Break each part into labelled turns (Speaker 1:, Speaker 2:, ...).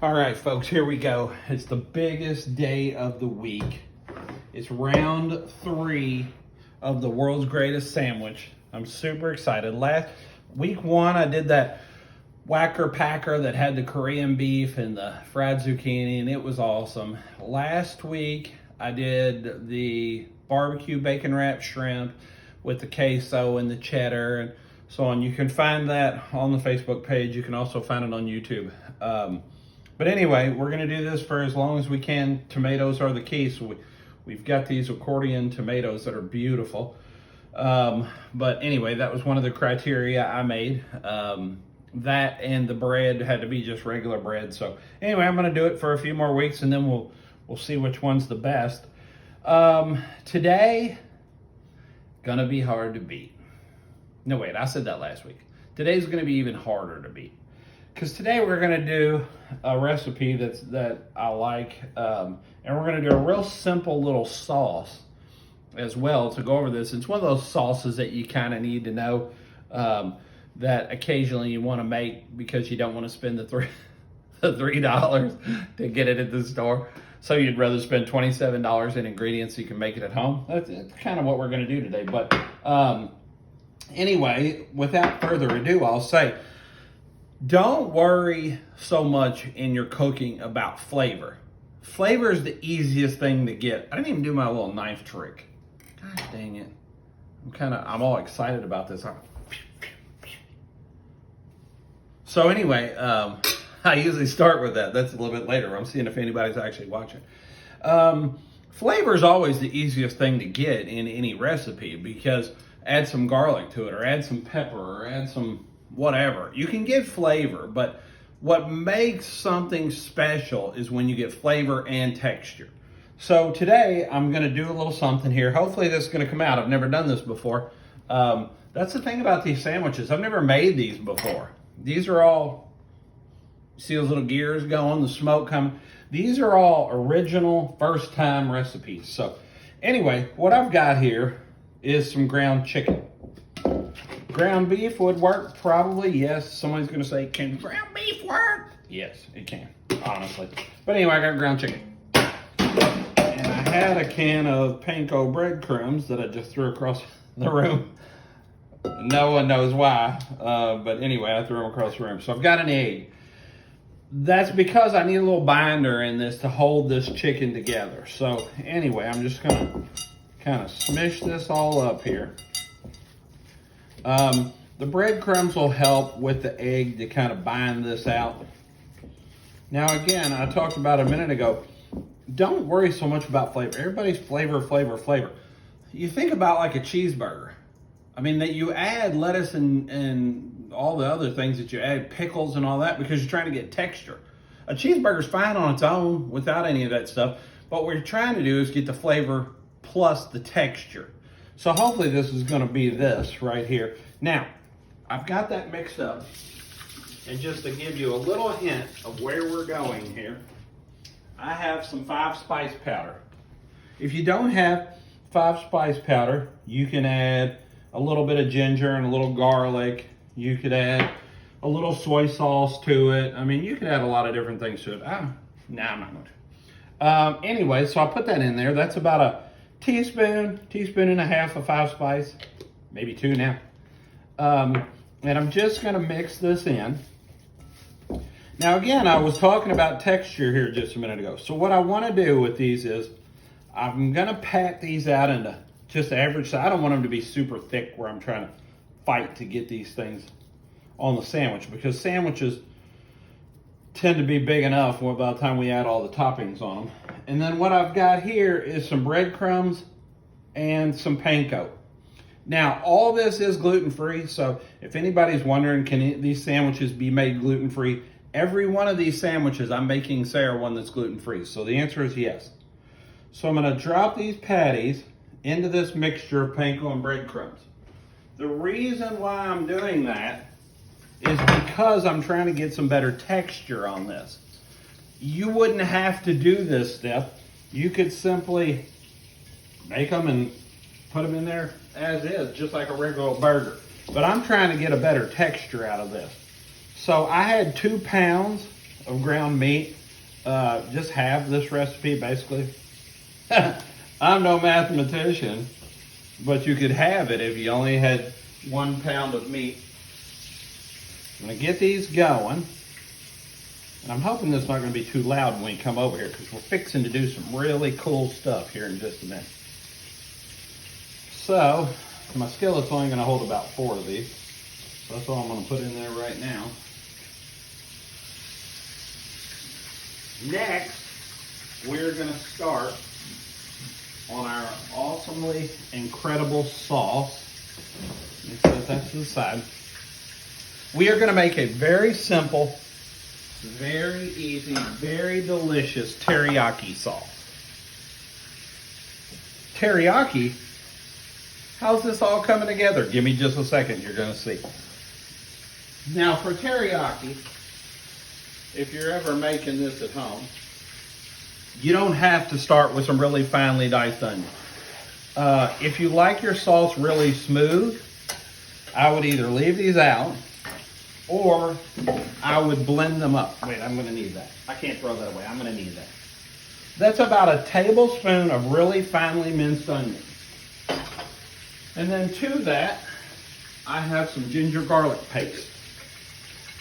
Speaker 1: All right, folks, here we go. It's the biggest day of the week. It's round 3 of the world's greatest sandwich. I'm super excited. Week 1, I did that whacker packer that had the Korean beef and the fried zucchini, and it was awesome. Last week, I did the barbecue bacon wrapped shrimp with the queso and the cheddar and so on. You can find that on the Facebook page. You can also find it on YouTube. But anyway, we're going to do this for as long as we can. Tomatoes are the key. So we've got these accordion tomatoes that are beautiful. But anyway, that was one of the criteria I made. That and the bread had to be just regular bread. So anyway, I'm going to do it for a few more weeks and then we'll see which one's the best. Today, gonna be hard to beat. No, wait, I said that last week. Today's gonna be even harder to beat. Because today we're gonna do a recipe that I like, and we're gonna do a real simple little sauce as well to go over this. It's one of those sauces that you kind of need to know that occasionally you want to make because you don't want to spend the $3 to get it at the store. So you'd rather spend $27 in ingredients so you can make it at home. That's kind of what we're gonna do today. But anyway, without further ado, I'll say, don't worry so much in your cooking about flavor. Flavor is the easiest thing to get. I didn't even do my little knife trick. God dang it. I'm all excited about this. So anyway, I usually start with that. That's a little bit later. I'm seeing if anybody's actually watching. Flavor is always the easiest thing to get in any recipe because add some garlic to it or add some pepper or add some whatever. You can get flavor, but what makes something special is when you get flavor and texture. So today I'm going to do a little something here. Hopefully this is going to come out. I've never done this before. That's the thing about these sandwiches. I've never made these before. These are all, see those little gears going, the smoke coming. These are all original first time recipes. So anyway, what I've got here is some ground chicken. Ground beef would work, probably, yes. Somebody's gonna say, can ground beef work? Yes, it can, honestly. But anyway, I got ground chicken. And I had a can of panko breadcrumbs that I just threw across the room. No one knows why, but anyway, I threw them across the room. So I've got an egg. That's because I need a little binder in this to hold this chicken together. So anyway, I'm just gonna kind of smish this all up here. The breadcrumbs will help with the egg to kind of bind this out. Now again, I talked about a minute ago, don't worry so much about flavor. Everybody's flavor. You think about like a cheeseburger. I mean, that you add lettuce and all the other things that you add, pickles and all that, because you're trying to get texture. A cheeseburger's fine on its own without any of that stuff, but what you're trying to do is get the flavor plus the texture. So hopefully this is gonna be this right here. Now, I've got that mixed up, and just to give you a little hint of where we're going here, I have some 5-spice powder. If you don't have 5-spice powder, you can add a little bit of ginger and a little garlic. You could add a little soy sauce to it. I mean, you could add a lot of different things to it. I'm not going to. Anyway, so I put that in there. That's about a teaspoon and a half of 5-spice, maybe 2 now. And I'm just going to mix this in. Now again, I was talking about texture here just a minute ago. So what I want to do with these is I'm going to pat these out into just average size. I don't want them to be super thick where I'm trying to fight to get these things on the sandwich, because sandwiches tend to be big enough by the time we add all the toppings on them. And then what I've got here is some breadcrumbs and some panko. Now, all this is gluten-free, so if anybody's wondering, can these sandwiches be made gluten-free? Every one of these sandwiches, I'm making Sarah one that's gluten-free. So the answer is yes. So I'm gonna drop these patties into this mixture of panko and breadcrumbs. The reason why I'm doing that is because I'm trying to get some better texture on this. You wouldn't have to do this step. You could simply make them and put them in there as is, just like a regular burger. But I'm trying to get a better texture out of this. So I had 2 pounds of ground meat. Just have this recipe basically. I'm no mathematician, but you could have it if you only had 1 pound of meat. I'm gonna get these going. And I'm hoping this is not gonna be too loud when we come over here because we're fixing to do some really cool stuff here in just a minute. So, my skillet's only gonna hold about 4 of these. So that's all I'm gonna put in there right now. Next, we're gonna start on our awesomely incredible sauce. Let me set that to the side. We are gonna make a very simple, very easy, very delicious teriyaki sauce. Teriyaki? How's this all coming together? Give me just a second, you're gonna see. Now for teriyaki, if you're ever making this at home, you don't have to start with some really finely diced onions. If you like your sauce really smooth, I would either leave these out or I would blend them up. Wait, I'm gonna need that. I can't throw that away, I'm gonna need that. That's about a tablespoon of really finely minced onions. And then to that, I have some ginger garlic paste.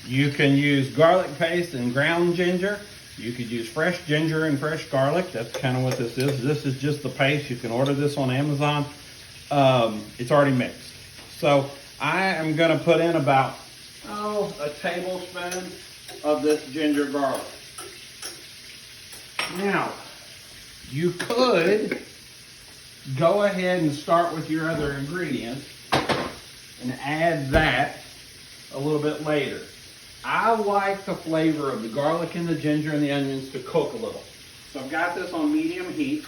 Speaker 1: You can use garlic paste and ground ginger. You could use fresh ginger and fresh garlic. That's kind of what this is. This is just the paste. You can order this on Amazon. It's already mixed. So I am gonna put in about, a tablespoon of this ginger garlic. Now, you could go ahead and start with your other ingredients and add that a little bit later. I like the flavor of the garlic and the ginger and the onions to cook a little. So I've got this on medium heat.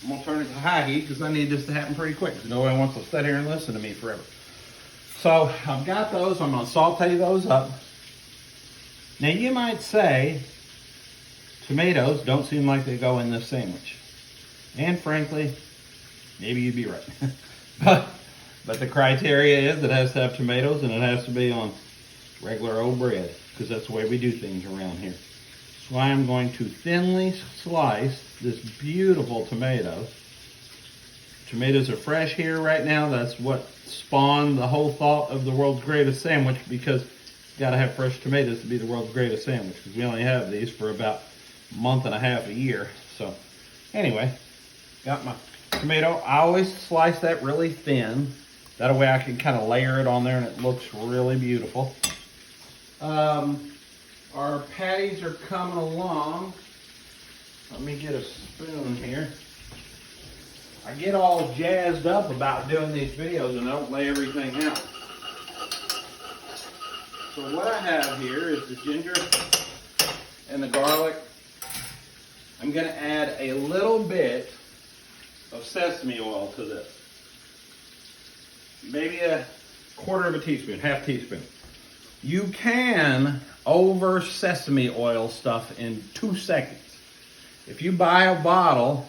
Speaker 1: I'm gonna turn it to high heat because I need this to happen pretty quick because nobody wants to sit here and listen to me forever. So I've got those, I'm gonna saute those up. Now you might say, tomatoes don't seem like they go in this sandwich. And frankly, maybe you'd be right. but the criteria is it has to have tomatoes and it has to be on regular old bread because that's the way we do things around here. So I am going to thinly slice this beautiful tomato. Tomatoes are fresh here right now. That's what spawned the whole thought of the world's greatest sandwich because you gotta have fresh tomatoes to be the world's greatest sandwich because we only have these for about a month and a half a year. So anyway, got my tomato. I always slice that really thin. That way I can kind of layer it on there and it looks really beautiful. Our patties are coming along. Let me get a spoon here. I get all jazzed up about doing these videos and I don't lay everything out. So what I have here is the ginger and the garlic. I'm going to add a little bit of sesame oil to this. Maybe a quarter of a teaspoon, half teaspoon. You can over sesame oil stuff in 2 seconds. If you buy a bottle,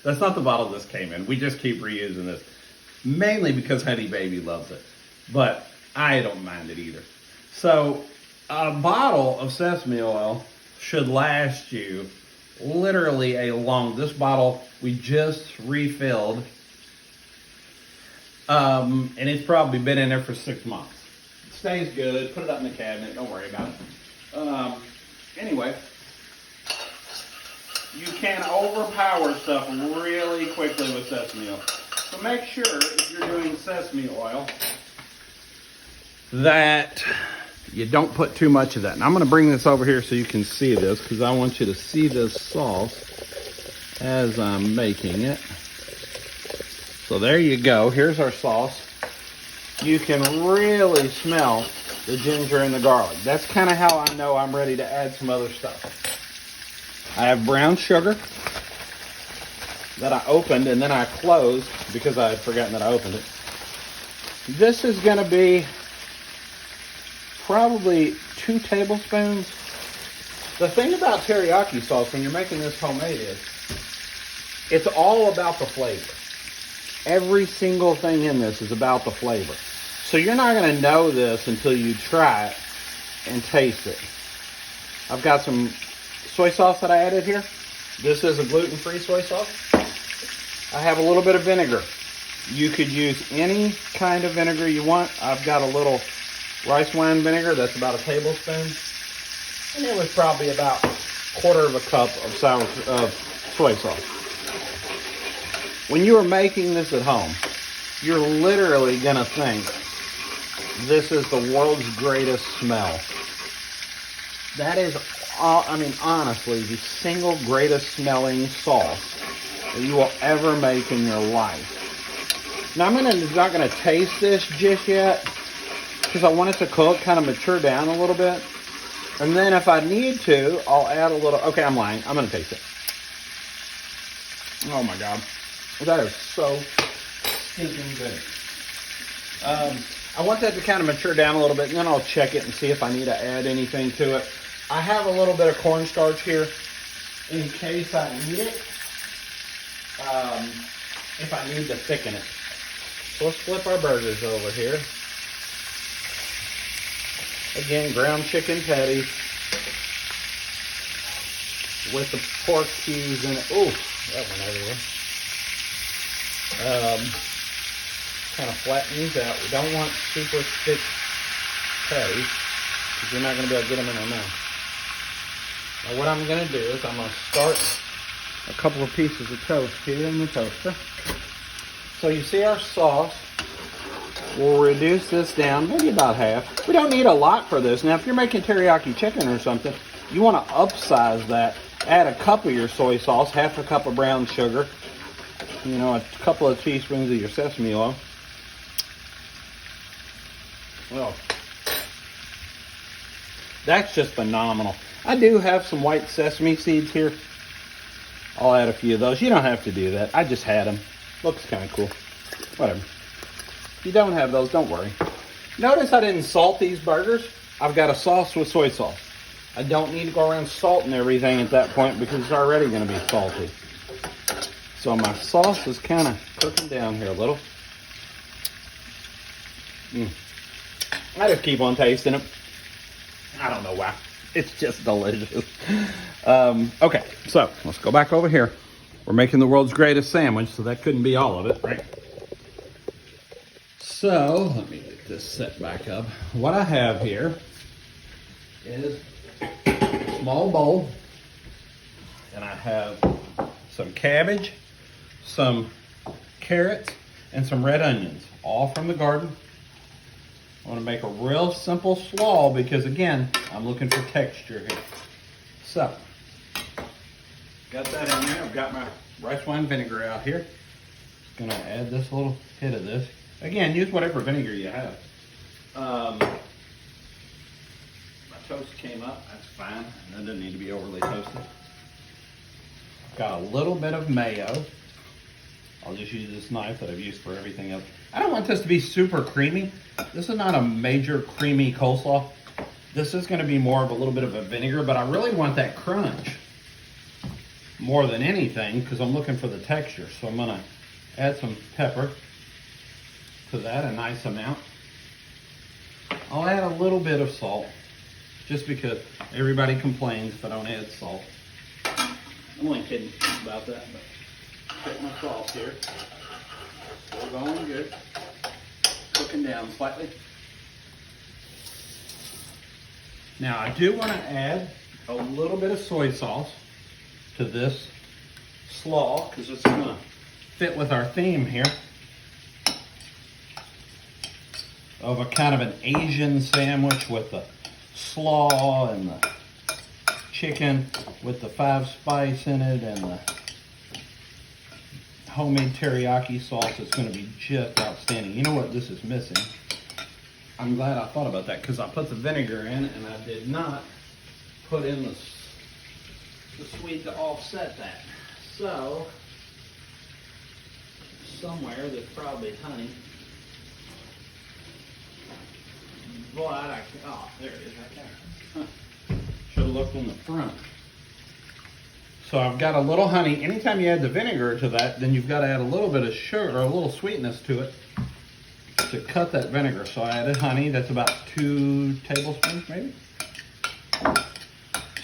Speaker 1: that's not the bottle this came in. We just keep reusing this. Mainly because Honey Baby loves it. But I don't mind it either. So a bottle of sesame oil should last you literally this bottle we just refilled. And it's probably been in there for 6 months. It stays good. Put it up in the cabinet. Don't worry about it. Anyway, you can overpower stuff really quickly with sesame oil. So make sure if you're doing sesame oil that you don't put too much of that. And I'm going to bring this over here so you can see this because I want you to see this sauce as I'm making it. So there you go. Here's our sauce. You can really smell the ginger and the garlic. That's kind of how I know I'm ready to add some other stuff. I have brown sugar that I opened and then I closed because I had forgotten that I opened it. This is going to be probably 2 tablespoons. The thing about teriyaki sauce when you're making this homemade is it's all about the flavor. Every single thing in this is about the flavor. So you're not going to know this until you try it. and taste it. I've got some soy sauce that I added here. This is a gluten-free soy sauce. I have a little bit of vinegar. You could use any kind of vinegar you want. I've got a little rice wine vinegar that's about a tablespoon. And it was probably about 1/4 cup of soy sauce. When you are making this at home, you're literally gonna think this is the world's greatest smell. That is, I mean, honestly, the single greatest smelling sauce that you will ever make in your life. Now, I'm not gonna taste this just yet because I want it to cook, kind of mature down a little bit. And then if I need to, I'll add a little, okay, I'm lying. I'm gonna taste it. Oh my God. That is so stinking good. I want that to kind of mature down a little bit, and then I'll check it and see if I need to add anything to it. I have a little bit of cornstarch here in case I need it, if I need to thicken it. So let's flip our burgers over here. Again, ground chicken patties with the pork cubes in it. Ooh, that went everywhere. Kind of flatten these out. We don't want super thick patties because you're not going to be able to get them in our mouth. Now what I'm going to do is I'm going to start a couple of pieces of toast here in the toaster. So you see our sauce. We'll reduce this down maybe about half. We don't need a lot for this. Now if you're making teriyaki chicken or something, you want to upsize that. Add a cup of your soy sauce, half a cup of brown sugar, you know, a couple of teaspoons of your sesame oil. Well, that's just phenomenal. I do have some white sesame seeds here. I'll add a few of those. You don't have to do that. I just had them. Looks kind of cool. Whatever. If you don't have those, don't worry. Notice I didn't salt these burgers. I've got a sauce with soy sauce. I don't need to go around salting everything at that point because it's already going to be salty. So my sauce is kind of cooking down here a little. I just keep on tasting it. I don't know why. It's just delicious. Okay, so let's go back over here. We're making the world's greatest sandwich, so that couldn't be all of it, right? So let me get this set back up. What I have here is a small bowl, and I have some cabbage, some carrots, and some red onions, all from the garden. I want to make a real simple slaw because, again, I'm looking for texture here. So, got that in there. I've got my rice wine vinegar out here. Just going to add this little hit of this. Again, use whatever vinegar you have. My toast came up. That's fine. That doesn't need to be overly toasted. Got a little bit of mayo. I'll just use this knife that I've used for everything else. I don't want this to be super creamy. This is not a major creamy coleslaw. This is going to be more of a little bit of a vinegar, but I really want that crunch more than anything because I'm looking for the texture. So I'm going to add some pepper to that, a nice amount. I'll add a little bit of salt just because everybody complains if I don't add salt. I'm only kidding about that, but get my sauce here. Still going good. Cooking down slightly. Now I do want to add a little bit of soy sauce to this slaw because it's going to fit with our theme here of a kind of an Asian sandwich with the slaw and the chicken with the 5 spice in it and the homemade teriyaki sauce. It's going to be just outstanding. You know what this is missing? I'm glad I thought about that because I put the vinegar in and I did not put in the sweet to offset that. So, somewhere there's probably honey. But oh, there it is right there. Huh. Should have looked in the front. So I've got a little honey. Anytime you add the vinegar to that, then you've got to add a little bit of sugar or a little sweetness to it to cut that vinegar. So I added honey. That's about 2 tablespoons maybe.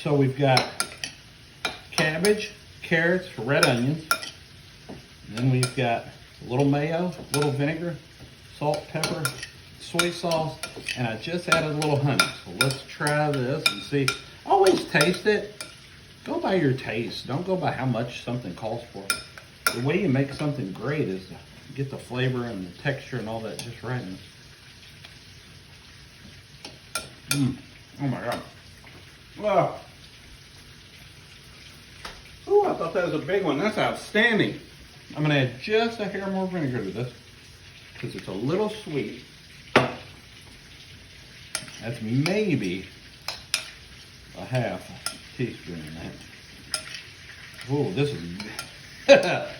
Speaker 1: So we've got cabbage, carrots, red onions. And then we've got a little mayo, a little vinegar, salt, pepper, soy sauce, and I just added a little honey. So let's try this and see. Always taste it. Go by your taste. Don't go by how much something calls for. The way you make something great is to get the flavor and the texture and all that just right. Oh my God. Wow. Oh, I thought that was a big one. That's outstanding. I'm going to add just a hair more vinegar to this because it's a little sweet. That's maybe a half teaspoon in that. Oh, this is,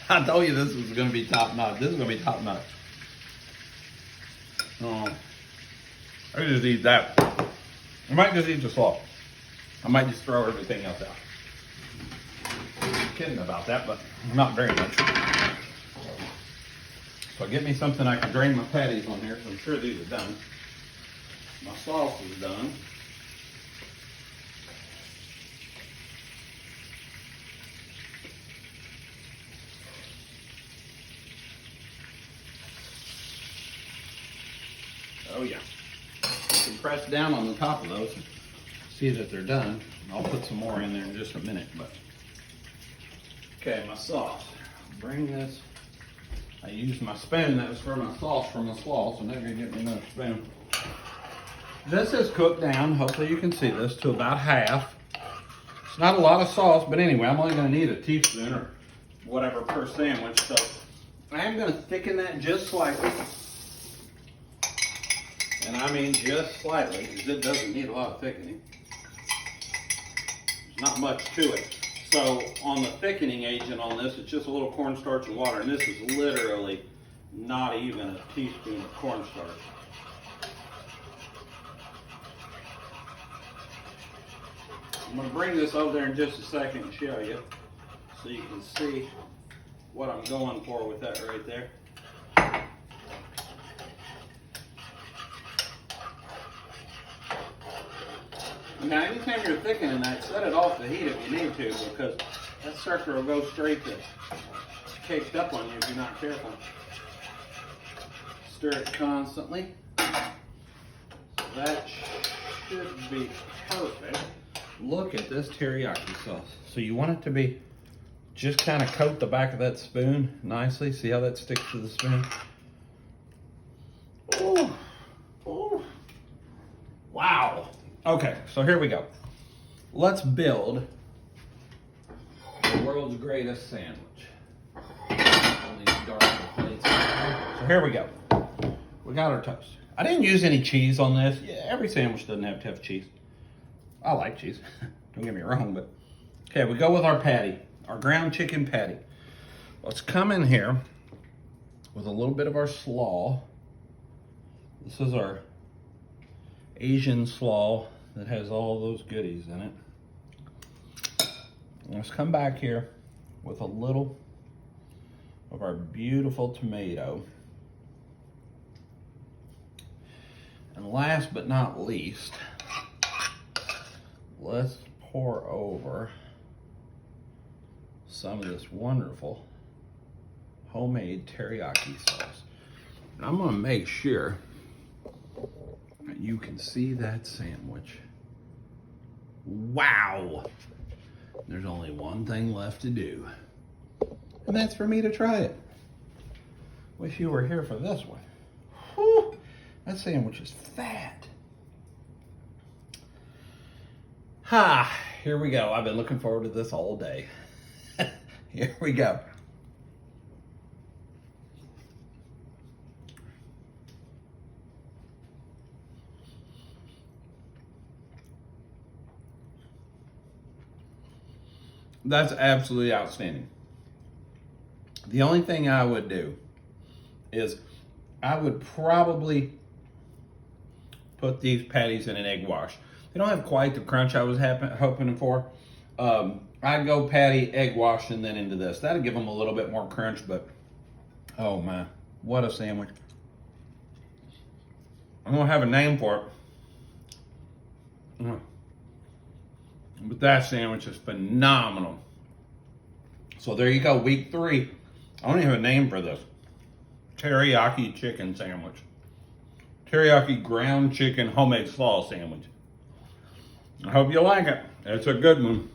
Speaker 1: I told you this was going to be top notch. This is going to be top notch. Oh, I could just eat that. I might just eat the slaw. I might just throw everything else out. I'm kidding about that, but not very much. So get me something I can drain my patties on here, so I'm sure these are done. My sauce is done. Oh yeah. You can press down on the top of those and see that they're done. I'll put some more in there in just a minute, but okay, my sauce. Bring this. I used my spoon that was for my sauce from the slaw, so now you're gonna get me another spoon. This is cooked down, hopefully you can see this, to about half. It's not a lot of sauce, but anyway, I'm only gonna need a teaspoon or whatever per sandwich, so I am gonna thicken that just slightly. And I mean just slightly, because it doesn't need a lot of thickening. There's not much to it. So on the thickening agent on this, it's just a little cornstarch and water, and this is literally not even a teaspoon of cornstarch. I'm going to bring this over there in just a second and show you so you can see what I'm going for with that right there. Now, anytime you're thickening that, set it off the heat if you need to, because that sucker will go straight to caked up on you if you're not careful. Stir it constantly. That should be perfect. Look at this teriyaki sauce. So you want it to be, just kind of coat the back of that spoon nicely. See how that sticks to the spoon? Oh, oh, wow. Okay, so here we go. Let's build the world's greatest sandwich. On these dark plates. So here we go. We got our toast. I didn't use any cheese on this. Yeah, every sandwich doesn't have to have cheese. I like cheese. Don't get me wrong, but okay, we go with our patty, our ground chicken patty. Let's come in here with a little bit of our slaw. This is our Asian slaw that has all those goodies in it. Let's come back here with a little of our beautiful tomato. And last but not least, let's pour over some of this wonderful homemade teriyaki sauce. And I'm gonna make sure that you can see that sandwich. Wow! There's only one thing left to do, and that's for me to try it. Wish you were here for this one. Whew, that sandwich is fat. Ha! Here we go. I've been looking forward to this all day. Here we go. That's absolutely outstanding. The only thing I would do is I would probably put these patties in an egg wash. They don't have quite the crunch I was hoping for. I'd go patty, egg wash, and then into this. That'd give them a little bit more crunch, but oh man, what a sandwich. I'm gonna have a name for it. But that sandwich is phenomenal. So there you go, week 3. I don't even have a name for this. Teriyaki chicken sandwich. Teriyaki ground chicken homemade slaw sandwich. I hope you like it. It's a good one.